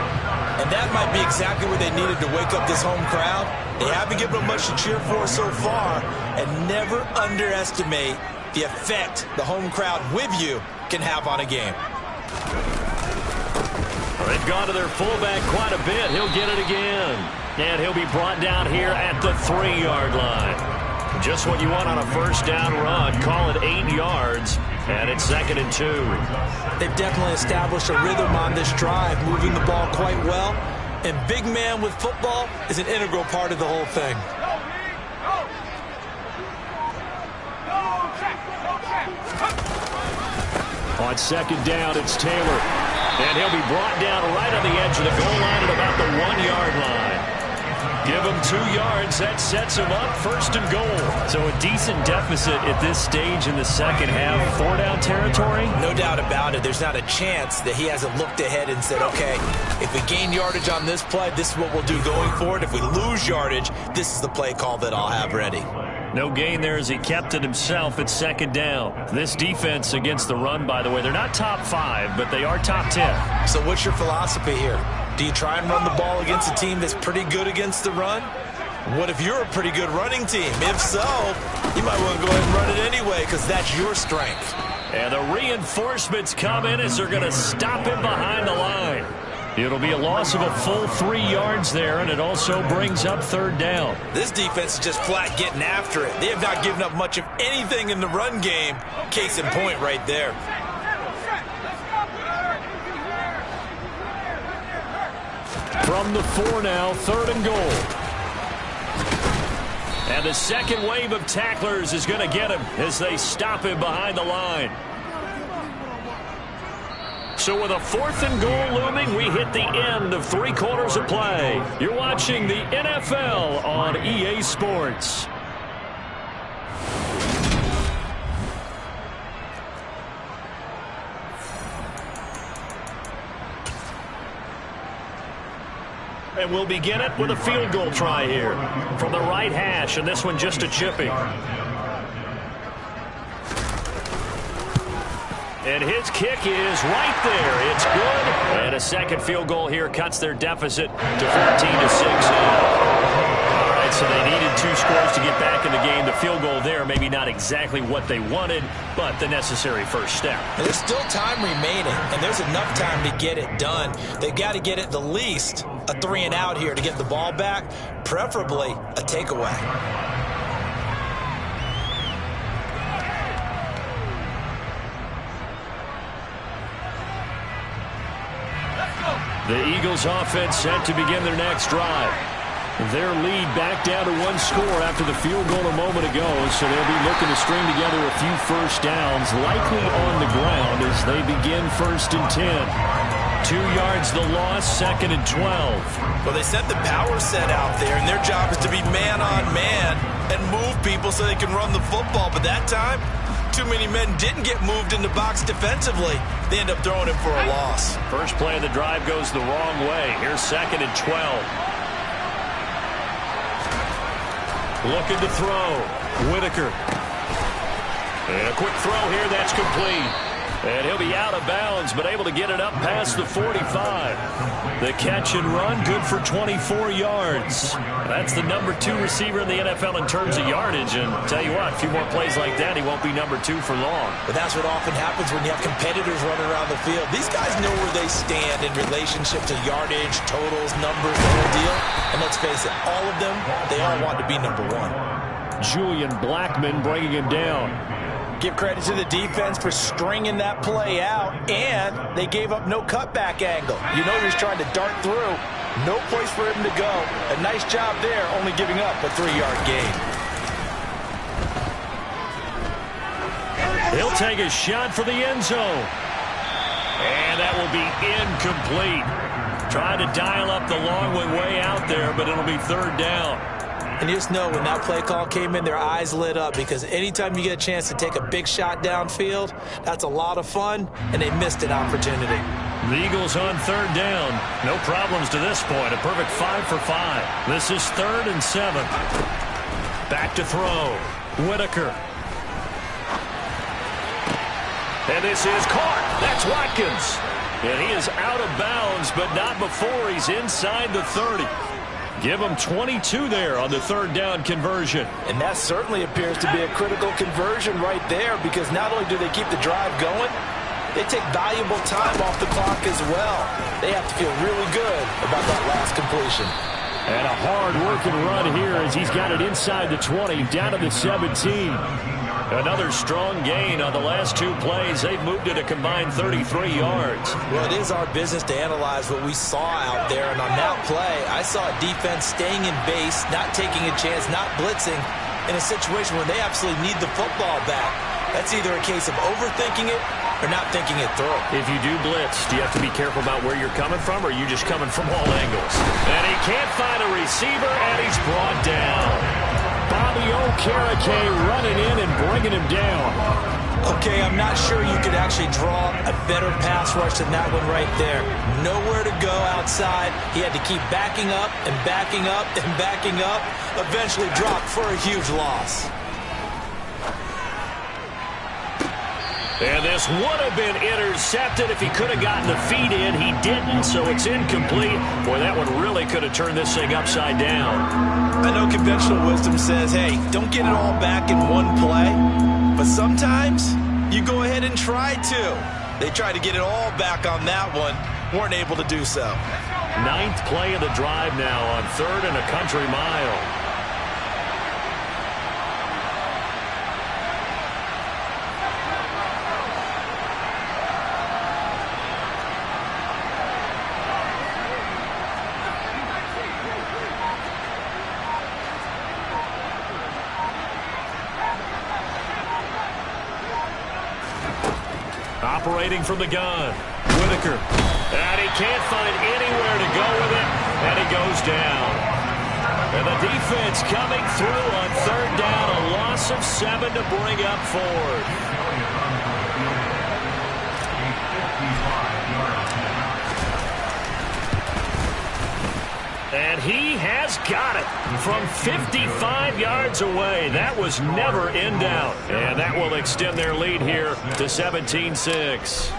Speaker 3: And that might be exactly what they needed to wake up this home crowd. They haven't given them much to cheer for so far, and never underestimate the effect the home crowd with you can have on a game.
Speaker 1: They've gone to their fullback quite a bit. He'll get it again. And he'll be brought down here at the 3-yard line. Just what you want on a first down run. Call it 8 yards, and it's 2nd and 2.
Speaker 3: They've definitely established a rhythm on this drive, moving the ball quite well. And big man with football is an integral part of the whole thing.
Speaker 2: On 2nd down, it's Taylor.
Speaker 1: And he'll be brought down right on the edge of the goal line at about the 1-yard line. Give him 2 yards. That sets him up 1st and goal.
Speaker 2: So a decent deficit at this stage in the second half. 4-down territory?
Speaker 3: No doubt about it. There's not a chance that he hasn't looked ahead and said, okay, if we gain yardage on this play, this is what we'll do going forward. If we lose yardage, this is the play call that I'll have ready.
Speaker 1: No gain there as he kept it himself at 2nd down. This defense against the run, by the way, they're not top 5, but they are top 10.
Speaker 3: So what's your philosophy here? Do you try and run the ball against a team that's pretty good against the run? What if you're a pretty good running team? If so, you might want to go ahead and run it anyway because that's your strength.
Speaker 1: And the reinforcements come in as they're going to stop him behind the line. It'll be a loss of a full 3 yards there, and it also brings up 3rd down.
Speaker 3: This defense is just flat getting after it. They have not given up much of anything in the run game. Case in point right there.
Speaker 1: From the 4 now, 3rd and goal. And the second wave of tacklers is going to get him as they stop him behind the line. So with a 4th and goal looming, we hit the end of 3 quarters of play. You're watching the NFL on EA Sports. And we'll begin it with a field goal try here from the right hash, and this one just a chipping. And his kick is right there. It's good. And a second field goal here cuts their deficit to 14-6 now. All right, so they needed 2 scores to get back in the game. The field goal there, maybe not exactly what they wanted, but the necessary first step.
Speaker 3: And there's still time remaining, and there's enough time to get it done. They've got to get at the least a 3 and out here to get the ball back, preferably a takeaway.
Speaker 1: The Eagles offense set to begin their next drive. Their lead back down to 1 score after the field goal a moment ago, so they'll be looking to string together a few first downs, likely on the ground as they begin 1st and 10. 2 yards the loss, 2nd and 12.
Speaker 3: Well, they set the power set out there, and their job is to be man on man and move people so they can run the football. But that time, too many men didn't get moved in the box defensively. They end up throwing him for a loss.
Speaker 1: First play of the drive goes the wrong way. Here's 2nd and 12. Looking to throw. Whitaker. And a quick throw here. That's complete. And he'll be out of bounds, but able to get it up past the 45. The catch and run, good for 24 yards. That's the number 2 receiver in the NFL in terms of yardage. And tell you what, a few more plays like that, he won't be number 2 for long.
Speaker 3: But that's what often happens when you have competitors running around the field. These guys know where they stand in relationship to yardage, totals, numbers, the whole deal. And let's face it, all of them, they all want to be number 1.
Speaker 2: Julian Blackmon bringing him down.
Speaker 3: Give credit to the defense for stringing that play out, and they gave up no cutback angle. You know he was trying to dart through. No place for him to go. A nice job there, only giving up a 3-yard gain.
Speaker 2: He'll take a shot for the end zone. And that will be incomplete. Trying to dial up the long way out there, but it'll be 3rd down.
Speaker 3: And you just know when that play call came in, their eyes lit up, because anytime you get a chance to take a big shot downfield, that's a lot of fun, and they missed an opportunity.
Speaker 2: The Eagles on 3rd down. No problems to this point. A perfect 5 for 5. This is 3rd and 7. Back to throw. Whitaker. And this is caught. That's Watkins. And he is out of bounds, but not before he's inside the 30. Give him 22 there on the 3rd down conversion.
Speaker 3: And that certainly appears to be a critical conversion right there, because not only do they keep the drive going, they take valuable time off the clock as well. They have to feel really good about that last completion.
Speaker 2: And a hard-working run here as he's got it inside the 20, down to the 17. Another strong gain on the last 2 plays. They've moved it a combined 33 yards.
Speaker 3: Well, it is our business to analyze what we saw out there. And on that play, I saw a defense staying in base, not taking a chance, not blitzing, in a situation where they absolutely need the football back. That's either a case of overthinking it or not thinking it through.
Speaker 2: If you do blitz, do you have to be careful about where you're coming from, or are you just coming from all angles? And he can't find a receiver, and he's brought down. Bobby Okereke running in and bringing him down.
Speaker 3: Okay, I'm not sure you could actually draw a better pass rush than that one right there. Nowhere to go outside. He had to keep backing up and backing up and backing up. Eventually dropped for a huge loss.
Speaker 2: And this would have been intercepted if he could have gotten the feet in. He didn't, so it's incomplete. Boy, that one really could have turned this thing upside down.
Speaker 3: I know conventional wisdom says, hey, don't get it all back in one play. But sometimes you go ahead and try to. They tried to get it all back on that one. Weren't able to do so.
Speaker 2: 9th play of the drive now on 3rd and a country mile. Operating from the gun, Whitaker. And he can't find anywhere to go with it, and he goes down. And the defense coming through on 3rd down, a loss of 7 to bring up 4th. And he has got it from 55 yards away. That was never in doubt. And that will extend their lead here to 17-6.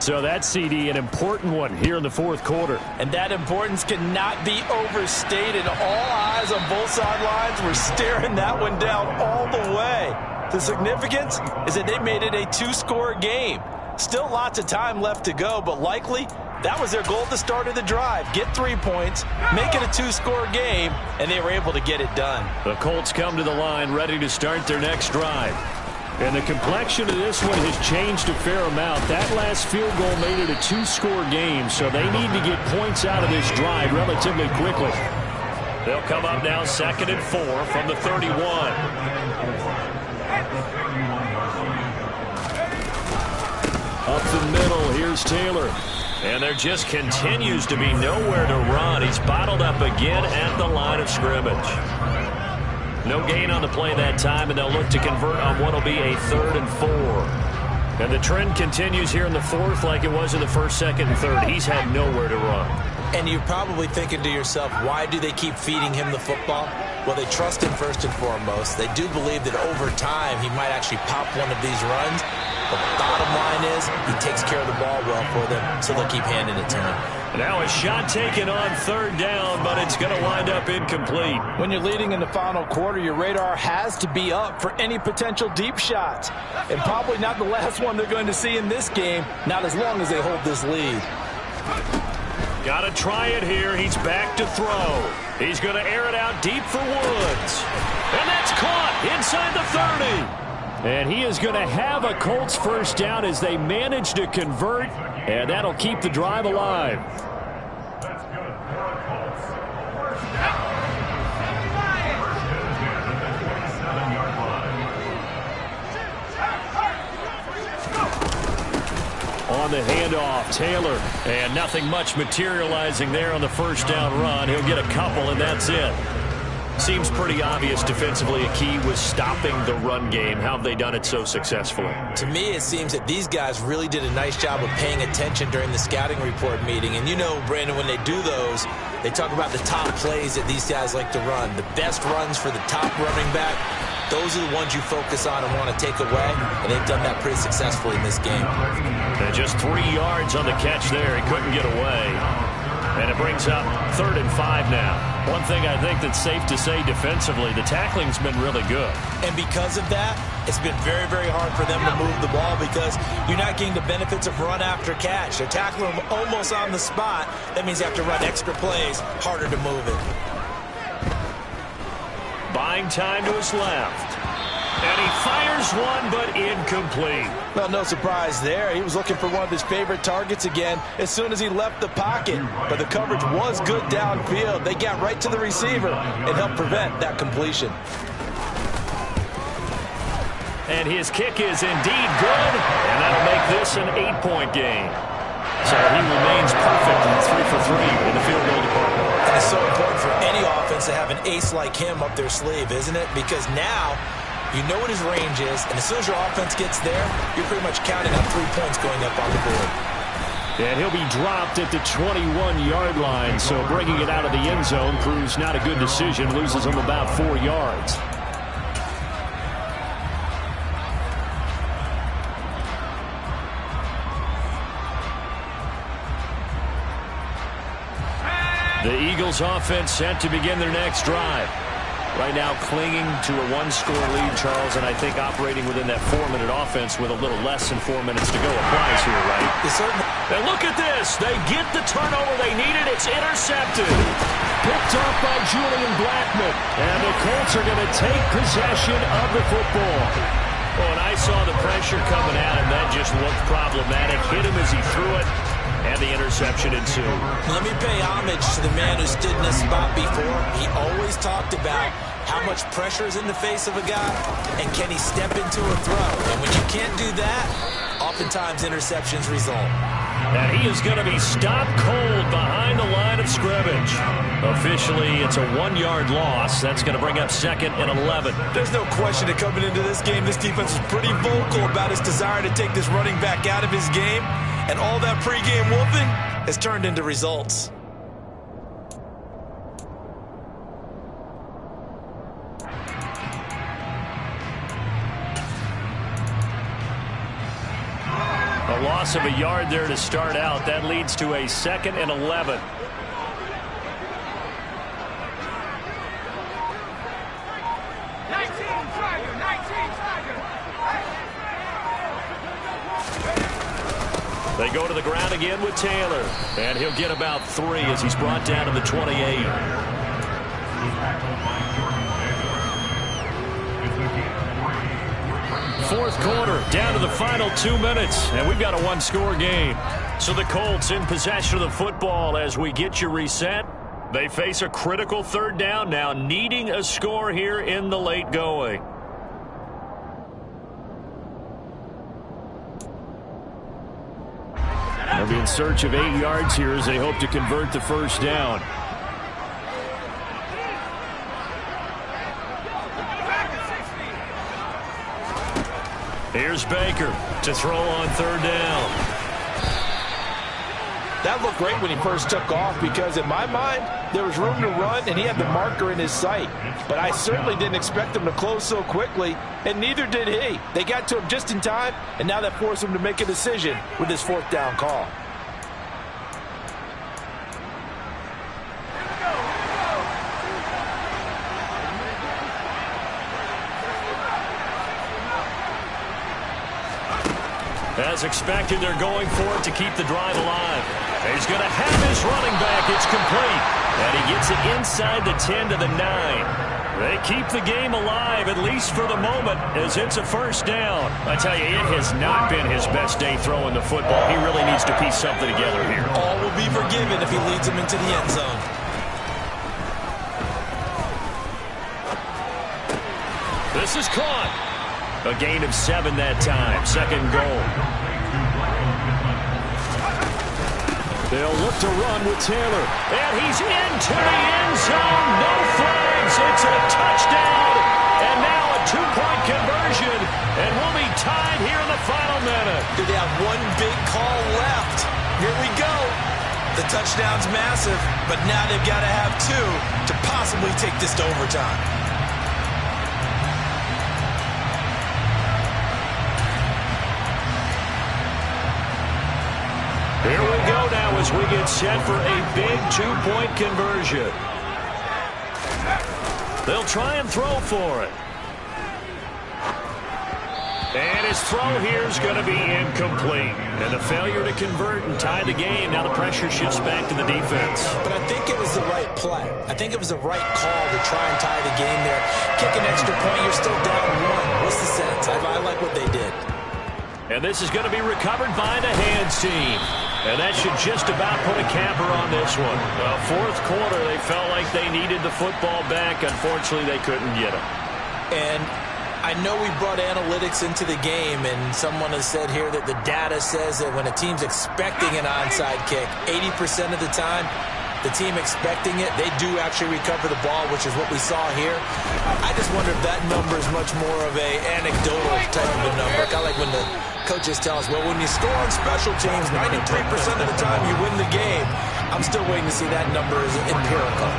Speaker 2: So that CD, an important one here in the 4th quarter.
Speaker 3: And that importance cannot be overstated. All eyes on both sidelines were staring that one down all the way. The significance is that they made it a 2-score game. Still lots of time left to go, but likely that was their goal at the start of the drive. Get 3 points, make it a 2-score game, and they were able to get it done.
Speaker 2: The Colts come to the line ready to start their next drive. And the complexion of this one has changed a fair amount. That last field goal made it a 2-score game, so they need to get points out of this drive relatively quickly. They'll come up now 2nd and 4 from the 31. Up the middle, here's Taylor. And there just continues to be nowhere to run. He's bottled up again at the line of scrimmage. No gain on the play that time, and they'll look to convert on what will be a 3rd and 4. And the trend continues here in the 4th like it was in the 1st, 2nd, and 3rd. He's had nowhere to run.
Speaker 3: And you're probably thinking to yourself, why do they keep feeding him the football? Well, they trust him first and foremost. They do believe that over time he might actually pop one of these runs. But the bottom line is he takes care of the ball well for them, so they'll keep handing it to him.
Speaker 2: Now a shot taken on 3rd down, but it's going to wind up incomplete.
Speaker 3: When you're leading in the final quarter, your radar has to be up for any potential deep shots. And probably not the last one they're going to see in this game, not as long as they hold this lead.
Speaker 2: Got to try it here. He's back to throw. He's going to air it out deep for Woods. And that's caught inside the 30. And he is going to have a Colts first down as they manage to convert, and that'll keep the drive alive.
Speaker 5: That's good for a Colts. First down. First and 10 at the 27-yard line.
Speaker 2: On the handoff, Taylor. And nothing much materializing there on the first down run. He'll get a couple, and that's it. Seems pretty obvious defensively a key was stopping the run game. How have they done it so successfully?
Speaker 3: To me, it seems that these guys really did a nice job of paying attention during the scouting report meeting. And you know, Brandon, when they do those, they talk about the top plays that these guys like to run. The best runs for the top running back, those are the ones you focus on and want to take away. And they've done that pretty successfully in this game.
Speaker 2: And just 3 yards on the catch there. He couldn't get away. And it brings up 3rd and 5 now. One thing I think that's safe to say defensively, the tackling's been really good.
Speaker 3: And because of that, it's been very, very hard for them to move the ball because you're not getting the benefits of run after catch. They're tackling them almost on the spot. That means they have to run extra plays, harder to move it.
Speaker 2: Buying time to his left. And he fires one, but incomplete.
Speaker 3: Well, no surprise there. He was looking for one of his favorite targets again as soon as he left the pocket. But the coverage was good downfield. They got right to the receiver and helped prevent that completion.
Speaker 2: And his kick is indeed good. And that'll make this an 8-point game. So he remains perfect in 3 for 3 in the field goal department.
Speaker 3: And it's so important for any offense to have an ace like him up their sleeve, isn't it? Because now you know what his range is, and as soon as your offense gets there, you're pretty much counting on 3 points going up on the board.
Speaker 2: And he'll be dropped at the 21-yard line, so bringing it out of the end zone proves not a good decision, loses him about 4 yards. The Eagles offense set to begin their next drive. Right now clinging to a 1-score lead, Charles, and I think operating within that 4-minute offense with a little less than 4 minutes to go applies here, right?
Speaker 1: And look at this. They get the turnover they needed. It's intercepted.
Speaker 2: Picked up by Julian Blackman. And the Colts are going to take possession of the football.
Speaker 1: Oh, and I saw the pressure coming at him. That just looked problematic. Hit him as he threw it. And the interception ensued.
Speaker 3: Let me pay homage to the man who stood in this spot before. He always talked about how much pressure is in the face of a guy, and can he step into a throw. And when you can't do that, oftentimes interceptions result.
Speaker 2: And he is going to be stopped cold behind the line of scrimmage. Officially, it's a 1-yard loss. That's going to bring up 2nd and 11.
Speaker 3: There's no question that coming into this game, this defense was pretty vocal about his desire to take this running back out of his game. And all that pregame whooping has turned into results.
Speaker 2: A loss of a yard there to start out. That leads to a 2nd and 11. They go to the ground again with Taylor. And he'll get about 3 as he's brought down to the 28. Fourth quarter, down to the final 2 minutes. And we've got a 1-score game. So the Colts in possession of the football as we get you reset. They face a critical 3rd down now, needing a score here in the late going. They'll be in search of 8 yards here as they hope to convert the first down. Here's Baker to throw on 3rd down.
Speaker 3: That looked great when he first took off because in my mind, there was room to run and he had the marker in his sight. But I certainly didn't expect him to close so quickly, and neither did he. They got to him just in time, and now that forced him to make a decision with his 4th down call.
Speaker 2: As expected, they're going for it to keep the drive alive. He's going to have his running back. It's complete. And he gets it inside the 10 to the 9. They keep the game alive, at least for the moment, as it's a first down. I tell you, it has not been his best day throwing the football. He really needs to piece something together here.
Speaker 3: All will be forgiven if he leads him into the end zone.
Speaker 2: This is caught. A gain of 7 that time. Second goal. They'll look to run with Taylor. And he's into the end zone. No flags. It's a touchdown. And now a 2-point conversion. And we'll be tied here in the final minute.
Speaker 3: Do they have one big call left? Here we go. The touchdown's massive, but now they've got to have 2 to possibly take this to overtime.
Speaker 2: Here we go now as we get set for a big 2-point conversion. They'll try and throw for it. And his throw here is going to be incomplete. And a failure to convert and tie the game. Now the pressure shifts back to the defense.
Speaker 3: But I think it was the right play. I think it was the right call to try and tie the game there. Kick an extra point, you're still down 1. What's the sense? I like what they did.
Speaker 2: And this is going to be recovered by the hands team. And that should just about put a capper on this one. Fourth quarter, they felt like they needed the football back. Unfortunately, they couldn't get it.
Speaker 3: And I know we brought analytics into the game, and someone has said here that the data says that when a team's expecting an onside kick, 80% of the time, the team expecting it, they do actually recover the ball, which is what we saw here. I just wonder if that number is much more of a anecdotal type of a number. Kind of like when the coaches tell us, well, when you score on special teams, 93% of the time you win the game. I'm still waiting to see that number is empirical.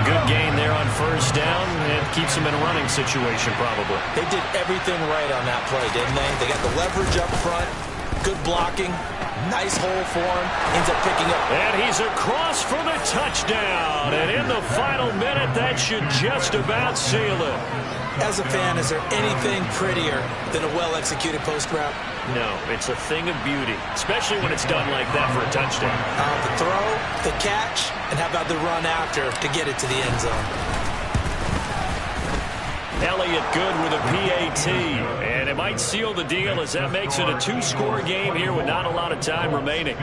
Speaker 2: Good gain there on first down. It keeps them in a running situation, probably.
Speaker 3: They did everything right on that play, didn't they? They got the leverage up front, good blocking, nice hole for him, ends up picking up.
Speaker 2: And he's across for the touchdown. And in the final minute, that should just about seal it.
Speaker 3: As a fan, is there anything prettier than a well-executed post route?
Speaker 2: No, it's a thing of beauty, especially when it's done like that for a touchdown.
Speaker 3: The throw, the catch, and how about the run after to get it to the end zone?
Speaker 2: Elliott good with a PAT, and it might seal the deal as that makes it a 2-score game here with not a lot of time remaining.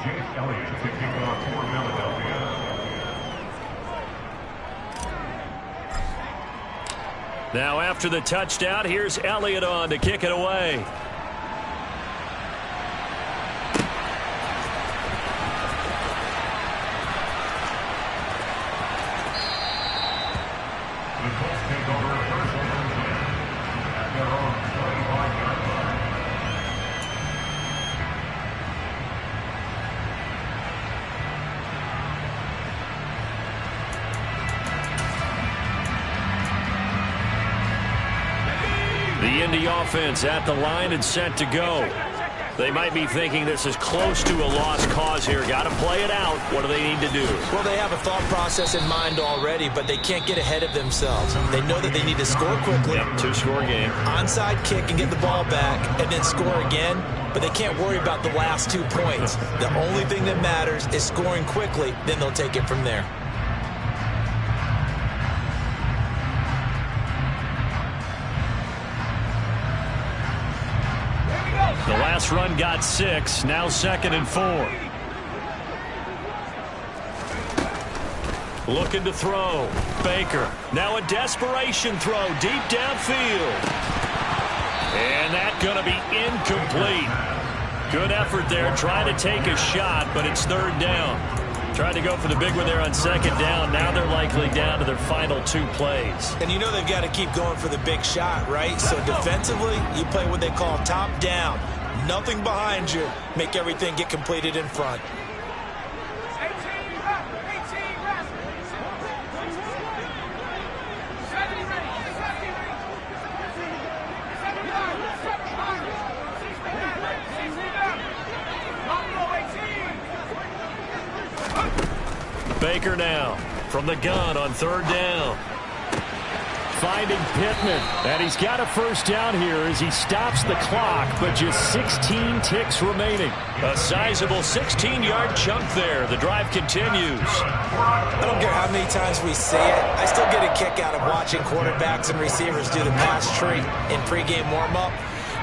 Speaker 5: Jake Elliott to kick off for Philadelphia.
Speaker 2: Now after the touchdown, here's Elliott on to kick it away.
Speaker 5: The Colts take over first and 10 at their own 25-yard line.
Speaker 2: The Indy offense at the line and set to go. They might be thinking this is close to a lost cause here. Got to play it out. What do they need to do?
Speaker 3: Well, they have a thought process in mind already, but they can't get ahead of themselves. They know that they need to score quickly.
Speaker 2: Yep, 2-score game.
Speaker 3: Onside kick and get the ball back and then score again, but they can't worry about the last 2 points. The only thing that matters is scoring quickly, then they'll take it from there.
Speaker 2: The last run got 6, now 2nd and 4. Looking to throw. Baker. Now a desperation throw deep downfield. And that's going to be incomplete. Good effort there, trying to take a shot, but it's 3rd down. Tried to go for the big one there on 2nd down. Now they're likely down to their final 2 plays.
Speaker 3: And you know they've got to keep going for the big shot, right? So defensively, you play what they call top down. Nothing behind you. Make everything get completed in front.
Speaker 2: Baker now from the gun on 3rd down. finding Pittman. And he's got a first down here as he stops the clock, but just 16 ticks remaining.
Speaker 1: A sizable 16-yard chunk there. The drive continues.
Speaker 3: I don't care how many times we see it. I still get a kick out of watching quarterbacks and receivers do the pass tree in pregame warm-up.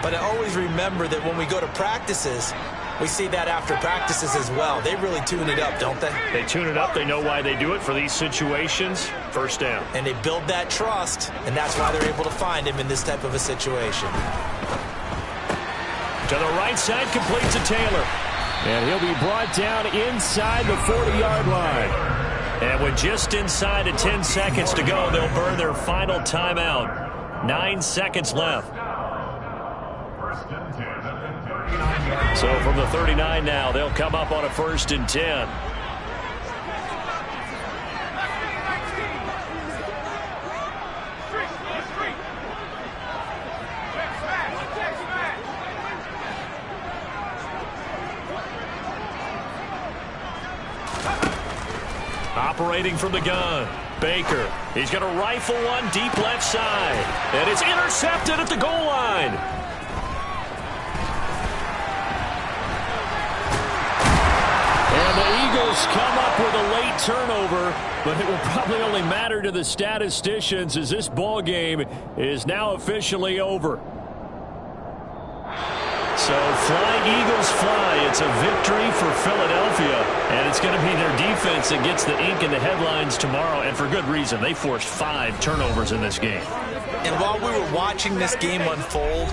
Speaker 3: But I always remember that when we go to practices, we see that after practices as well. They really tune it up, don't they?
Speaker 1: They tune it up. They know why they do it for these situations. First down.
Speaker 3: And they build that trust, and that's why they're able to find him in this type of a situation.
Speaker 1: To the right side, complete to Taylor.
Speaker 2: And he'll be brought down inside the 40-yard line.
Speaker 1: And with just inside of 10 seconds to go, they'll burn their final timeout. 9 seconds left.
Speaker 5: First and 10 at the 39-yard.
Speaker 1: So from the 39 now, they'll come up on a 1st and 10. Operating from the gun, Baker. He's going to rifle one deep left side. And it's intercepted at the goal line.
Speaker 2: And the Eagles come up with a late turnover, but it will probably only matter to the statisticians as this ball game is now officially over.
Speaker 1: So Flying Eagles fly. It's a victory for Philadelphia, and it's going to be their defense that gets the ink in the headlines tomorrow, and for good reason. They forced 5 turnovers in this game.
Speaker 3: And while we were watching this game unfold,